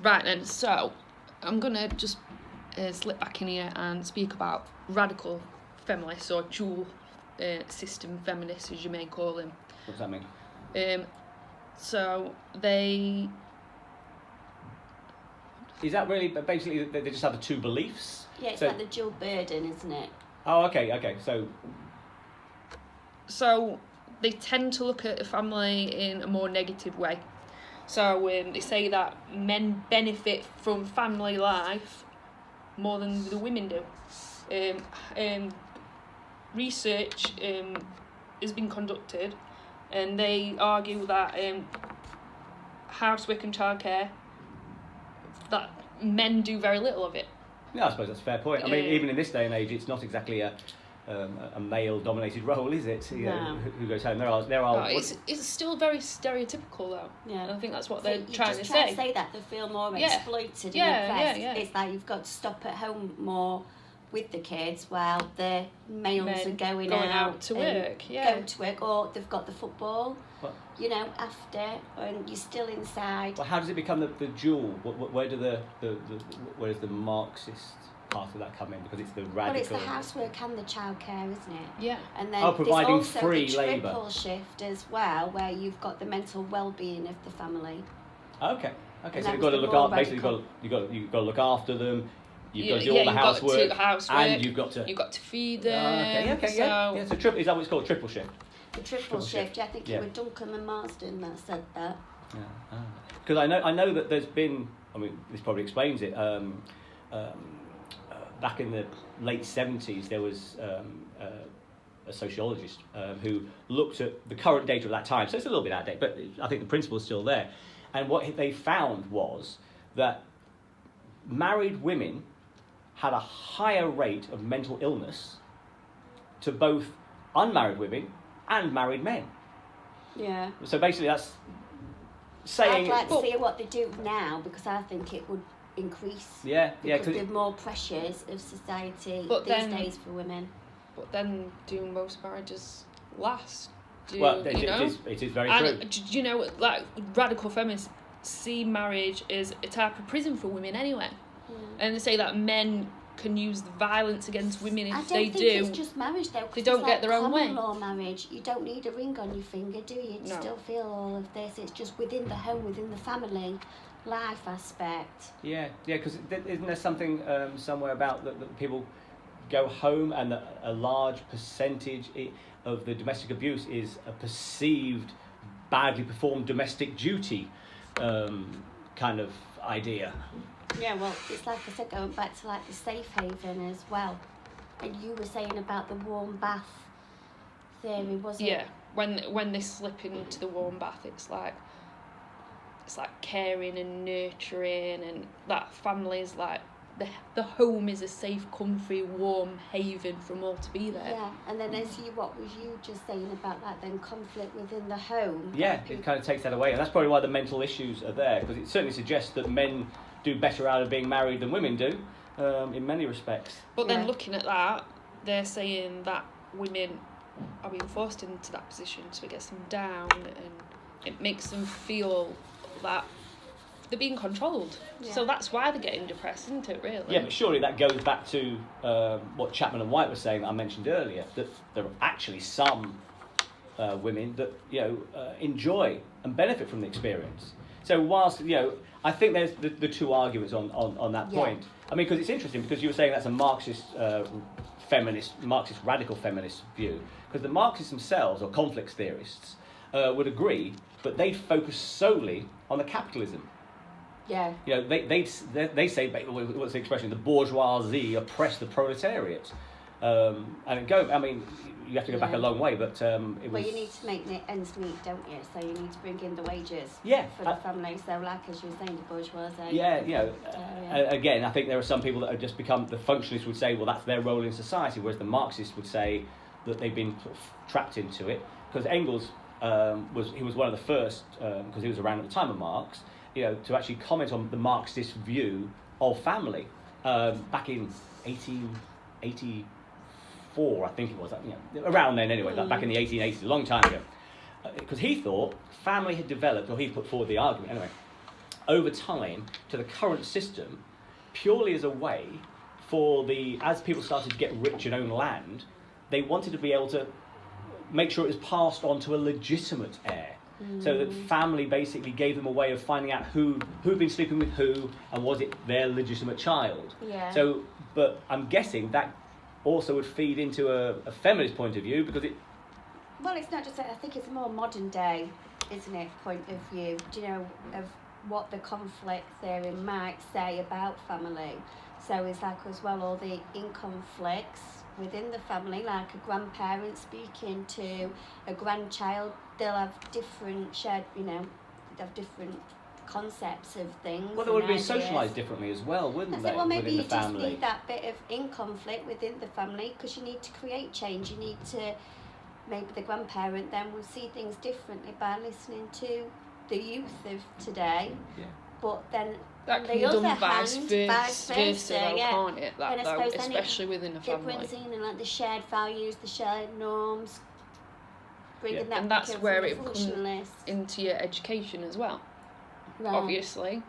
Right then, so I'm going to just slip back in here and speak about radical feminists, or dual system feminists, as you may call them. What does that mean? So they... Is that really, basically, they just have the two beliefs? Yeah, it's like the dual burden, isn't it? Oh, okay, So they tend to look at the family in a more negative way. So they say that men benefit from family life more than the women do. Research has been conducted, and they argue that housework and childcare, that men do very little of it. Yeah, I suppose that's a fair point. I mean, even in this day and age, it's not exactly a male-dominated role, is it? You know, who goes home? There are. It's still very stereotypical, though. Yeah, and I think that's what so they're trying to say. To say that they feel more exploited and oppressed. It's like you've got to stop at home more with the kids while the males are going out to work. Going to work, or they've got the football. What? You know, after, and you're still inside. Well, how does it become the dual? Where does the Marxist part of that come in? Because it's the radical. Well, it's the housework and the childcare, isn't it? Yeah. And then providing there's also free the labour. triple shift as well, where you've got the mental well-being of the family. Okay. And So you've got to look after. Basically, you've got to look after them. You've got to do all the housework, and you've got to feed them. Okay. So is that what it's called? Triple shift. The triple shift. I think it was Duncan and Marsden that said that. Yeah. Because I know that there's been. I mean, this probably explains it. Back in the late 70s, there was a sociologist who looked at the current data of that time. So it's a little bit out of date, but I think the principle is still there. And what they found was that married women had a higher rate of mental illness to both unmarried women and married men. Yeah. So basically that's saying... I'd like to see what they do now, because I think it would increase. Because there's more pressures of society these days for women. But then do most marriages last? It is very true. Do you know, like, radical feminists see marriage as a type of prison for women anyway. And they say that men can use the violence against women if they do. I don't think it's just marriage though. They don't get their own way. Common law marriage, you don't need a ring on your finger, do you? You still feel all of this. It's just within the home, within the family life aspect. Yeah, because isn't there something somewhere about that people go home and that a large percentage of the domestic abuse is a perceived badly performed domestic duty kind of idea? Yeah, well, it's like I said, going back to like the safe haven as well. And you were saying about the warm bath theory, wasn't it? Yeah, when they slip into the warm bath, it's like caring and nurturing, and that family is like the home is a safe, comfy, warm haven for them all to be there. Yeah, and then what was you just saying about that then, conflict within the home? Yeah, it kind of takes that away, and that's probably why the mental issues are there, because it certainly suggests that men do better out of being married than women do, in many respects. But then looking at that, they're saying that women are being forced into that position, so it gets them down, and it makes them feel that they're being controlled. Yeah. So that's why they're getting depressed, isn't it, really? Yeah, but surely that goes back to what Chapman and White were saying that I mentioned earlier, that there are actually some women that enjoy and benefit from the experience. So whilst I think there's the two arguments on that point. I mean, because it's interesting, because you were saying that's a Marxist Marxist radical feminist view, because the Marxists themselves, or conflicts theorists, would agree, but they focus solely on the capitalism. Yeah. They say, what's the expression? The bourgeoisie oppress the proletariat, and you have to go back a long way, but it was. Well, you need to make ends meet, don't you? So you need to bring in the wages. Yeah. For the family. So, like as you were saying, the bourgeoisie. Yeah, again, I think there are some people that have just become, the functionalists would say, well, that's their role in society, whereas the Marxists would say that they've been sort of trapped into it, because Engels was one of the first, because he was around at the time of Marx, to actually comment on the Marxist view of family back in 1884, I think it was, around then anyway, back in the 1880s, a long time ago, because he thought family had developed, or he put forward the argument anyway, over time to the current system purely as a way for as people started to get rich and own land, they wanted to be able to make sure it was passed on to a legitimate heir. So that family basically gave them a way of finding out who'd been sleeping with who and was it their legitimate child. Yeah. So, but I'm guessing that also would feed into a feminist point of view because it... Well, it's not just that. I think it's a more modern day, isn't it, point of view, do you know, of what the conflict theory might say about family. So it's like as well all the conflicts within the family, like a grandparent speaking to a grandchild, they'll have different shared, they'll have different concepts of things. Well, they would be socialised differently as well, wouldn't they? Well, maybe within the family. You just need that bit of conflict within the family because you need to create change. You need to, maybe the grandparent then will see things differently by listening to the youth of today. Yeah. But then that can be done vice versa, can't it? That, though, especially within a family. It brings in like the shared values, the shared norms, bringing that. And that's where it comes into your education as well. Right. Obviously,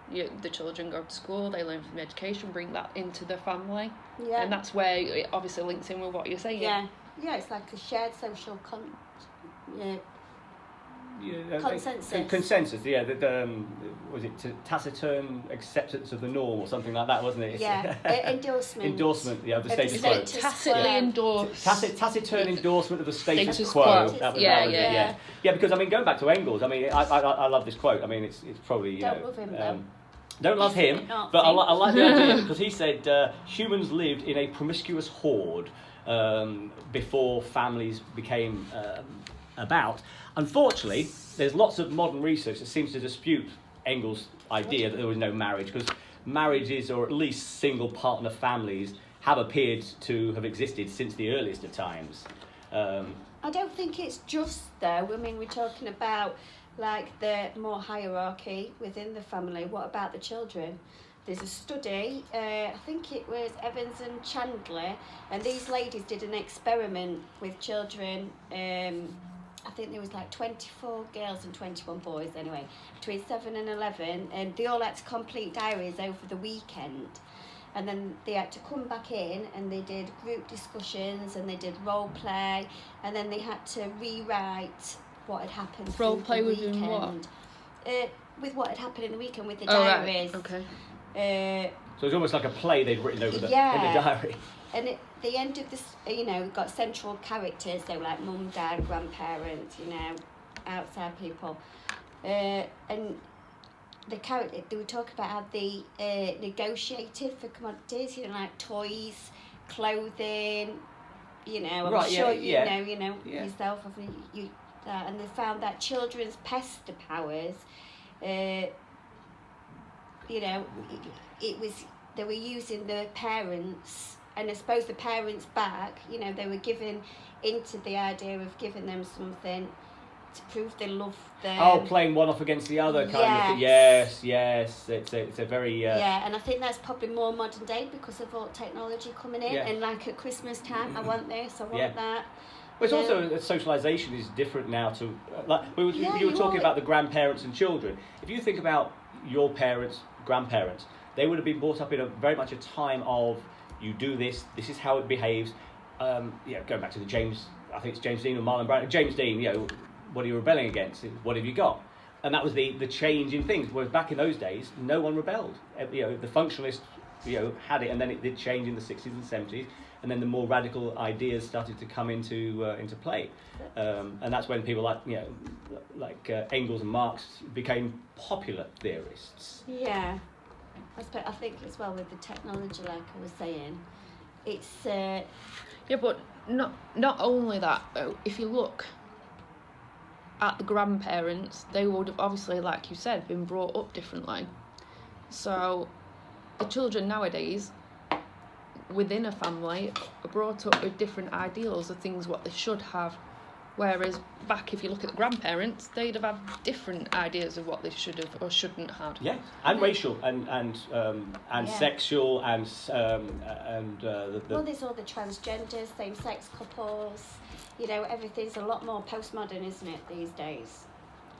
the children go to school, they learn from education, bring that into the family, and that's where it obviously links in with what you're saying. Yeah, it's like a shared social consensus. Consensus, yeah. Was it taciturn acceptance of the norm or something like that, wasn't it? Yeah, endorsement. Endorsement, yeah, of the status quo. Tacitly endorsed. Taciturn endorsement of the status quo. Yeah, because I mean, going back to Engels, I mean, I love this quote. I mean, it's probably don't love him though. Don't love him, but I like the idea because he said humans lived in a promiscuous horde before families became about. Unfortunately, there's lots of modern research that seems to dispute Engels' idea that there was no marriage, because marriages, or at least single partner families, have appeared to have existed since the earliest of times. I don't think it's just though. I mean, we're talking about like the more hierarchy within the family. What about the children? There's a study, I think it was Evans and Chandler, and these ladies did an experiment with children. I think there was like 24 girls and 21 boys anyway, between 7 and 11, and they all had to complete diaries over the weekend. And then they had to come back in and they did group discussions and they did role play, and then they had to rewrite what had happened role play the within weekend. What? With what had happened in the weekend with the diaries. Right. Okay. So it's almost like a play they'd written over in the diary. And at the end of this, we've got central characters, so like mum, dad, grandparents, outside people. And the character, they would talk about how they negotiated for commodities, like toys, clothing, I'm sure you know yourself, and they found that children's pester powers, it was, they were using the parents. And I suppose the parents back, they were given into the idea of giving them something to prove they love them. Oh, playing one off against the other kind of thing. Yes. It's a very... Yeah, and I think that's probably more modern day because of all technology coming in. Yeah. And like at Christmas time, I want this, I want that. Well, it's also, socialisation is different now to... you were talking about the grandparents and children. If you think about your parents, grandparents, they would have been brought up in very much a time of... You do this is how it behaves. Going back to I think it's James Dean or Marlon Brando. James Dean, what are you rebelling against? What have you got? And that was the change in things. Whereas back in those days, no one rebelled. The functionalists, had it, and then it did change in the 60s and 70s, and then the more radical ideas started to come into play. And that's when people like Engels and Marx became popular theorists. Yeah. I think as well with the technology, like I was saying, it's... Yeah, but not only that, though. If you look at the grandparents, they would have obviously, like you said, been brought up differently. So the children nowadays, within a family, are brought up with different ideals of things what they should have. Whereas back, if you look at the grandparents, they'd have had different ideas of what they should have or shouldn't have. Yeah, and racial and sexual and Well, there's all the transgenders, same-sex couples. Everything's a lot more postmodern, isn't it, these days?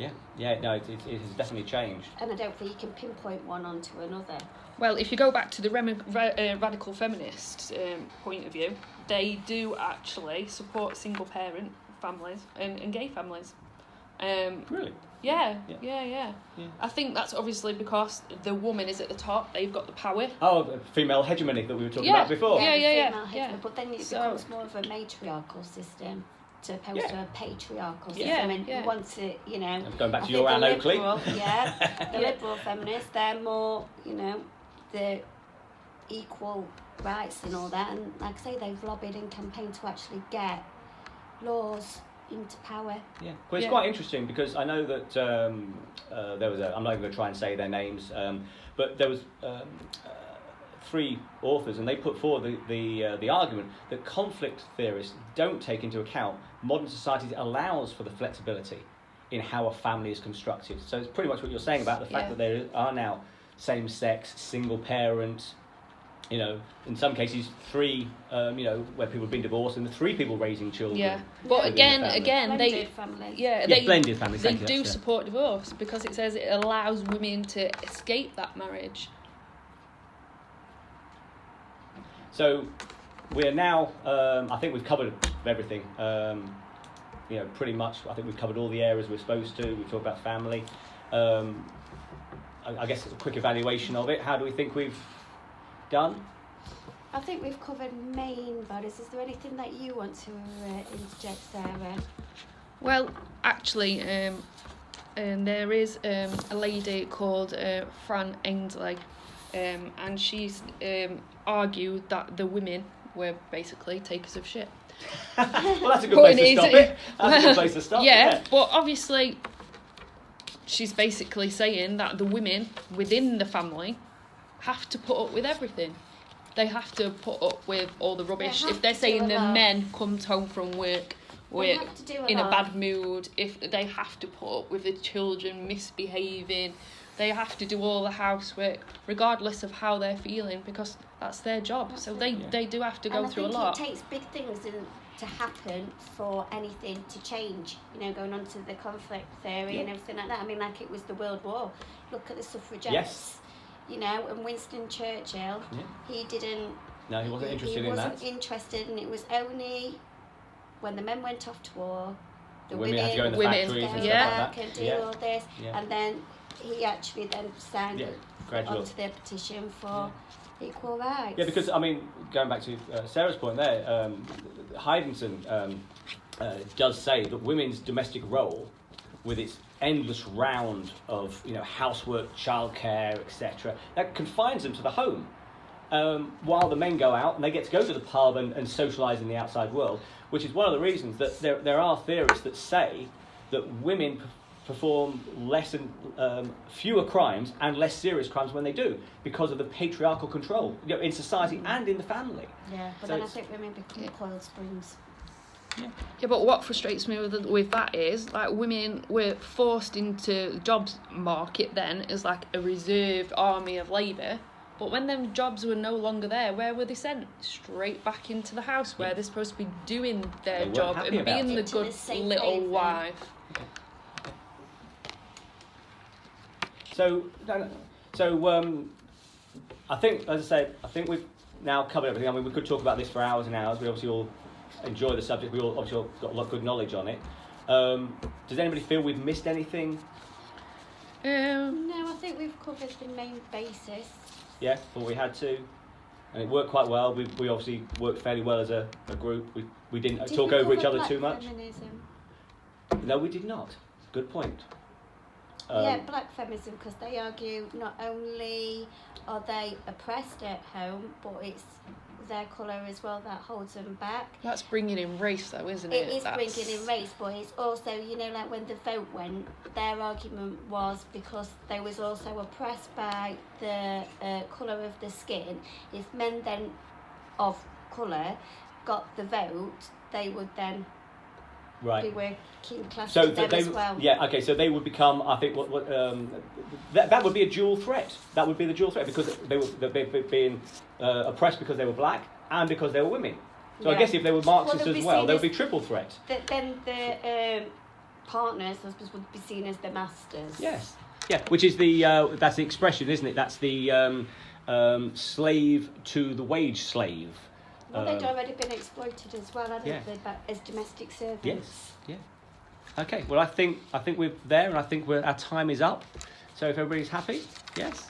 No, it has definitely changed. And I don't think you can pinpoint one onto another. Well, if you go back to the radical feminist point of view, they do actually support single parent families and gay families. Really? Yeah. Yeah. I think that's obviously because the woman is at the top, they've got the power. Oh, female hegemony that we were talking Yeah. about before. Yeah. Female hegemony, but then it becomes more of a matriarchal system to opposed to a patriarchal system. And once it, Going back to I your think Anne Oakley. the liberal feminists, they're more, the equal rights and all that. And like I say, they've lobbied and campaigned to actually get laws into power. Yeah, well, it's quite interesting because I know that there was I'm not even going to try and say their names, but there was 3 authors, and they put forward the argument that conflict theorists don't take into account modern society allows for the flexibility in how a family is constructed. So it's pretty much what you're saying about the fact that there are now same-sex, single parents. In some cases, 3, where people have been divorced, and the 3 people raising children. Yeah, but again, Blended families. Blended families. They do support divorce because it says it allows women to escape that marriage. So we're now. I think we've covered everything. Pretty much. I think we've covered all the areas we're supposed to. We talked about family. I guess it's a quick evaluation of it. How do we think we've done? I think we've covered main bodies. Is there anything that you want to interject, Sarah? Well, actually, there is a lady called Fran Ainsley, and she's argued that the women were basically takers of shit. Well, that's a good place to stop it. That's a good place to stop. Yeah, but obviously, she's basically saying that the women within the family have to put up with everything. They have to put up with all the rubbish. If they're saying the men comes home from work in a bad mood, if they have to put up with the children misbehaving, they have to do all the housework, regardless of how they're feeling, because that's their job. So they do have to go through a lot. It takes big things to happen for anything to change. Going on to the conflict theory and everything like that. I mean, like it was the World War. Look at the suffragettes. Yes. And Winston Churchill, he didn't... No, he wasn't interested in that. He wasn't interested, and it was only when the men went off to war, the women had to go in the factories and stuff like that. And do all this, and then he actually then signed onto their petition for equal rights. Yeah, because, I mean, going back to Sarah's point there, Heidenson does say that women's domestic role, with its endless round of housework, childcare, etc., that confines them to the home, while the men go out and they get to go to the pub and socialise in the outside world, which is one of the reasons that there are theorists that say that women perform less and fewer crimes and less serious crimes when they do, because of the patriarchal control in society and in the family. Yeah, but then I think women become coiled springs. Yeah, but what frustrates me with that is, like, women were forced into the jobs market then as like a reserved army of labour, but when them jobs were no longer there, where were they sent? Straight back into the house where they're supposed to be doing their job and being the good little wife. So I think, as I say, we've now covered everything. I mean, we could talk about this for hours and hours. We obviously all enjoy the subject. We all obviously got a lot of good knowledge on it. Does anybody feel we've missed anything? No, I think we've covered the main basis. Yeah, thought we had to, and it worked quite well. We obviously worked fairly well as a group. We didn't talk over each other too much. Feminism? No, we did not. Good point. Black feminism, because they argue not only are they oppressed at home, but it's their colour as well that holds them back. That's bringing in race, though, isn't it? It is bringing in race, but it's also, like when the vote went, their argument was because they was also oppressed by the colour of the skin. If men then of colour got the vote, they would then be working class so them as well. Yeah, okay, so they would become, I think, that would be a dual threat. That would be the dual threat, because they were being oppressed because they were black and because they were women. So I guess if they were Marxists as well, there would be triple threat. Then partners, husbands would be seen as the masters. Yes. Yeah, which is the that's the expression, isn't it? That's the slave to the wage slave. Well, they'd already been exploited as well, hadn't Yeah. they, as domestic servants? Yes. Yeah. Okay. Well, I think we're there, and I think our time is up. So if everybody's happy, yes.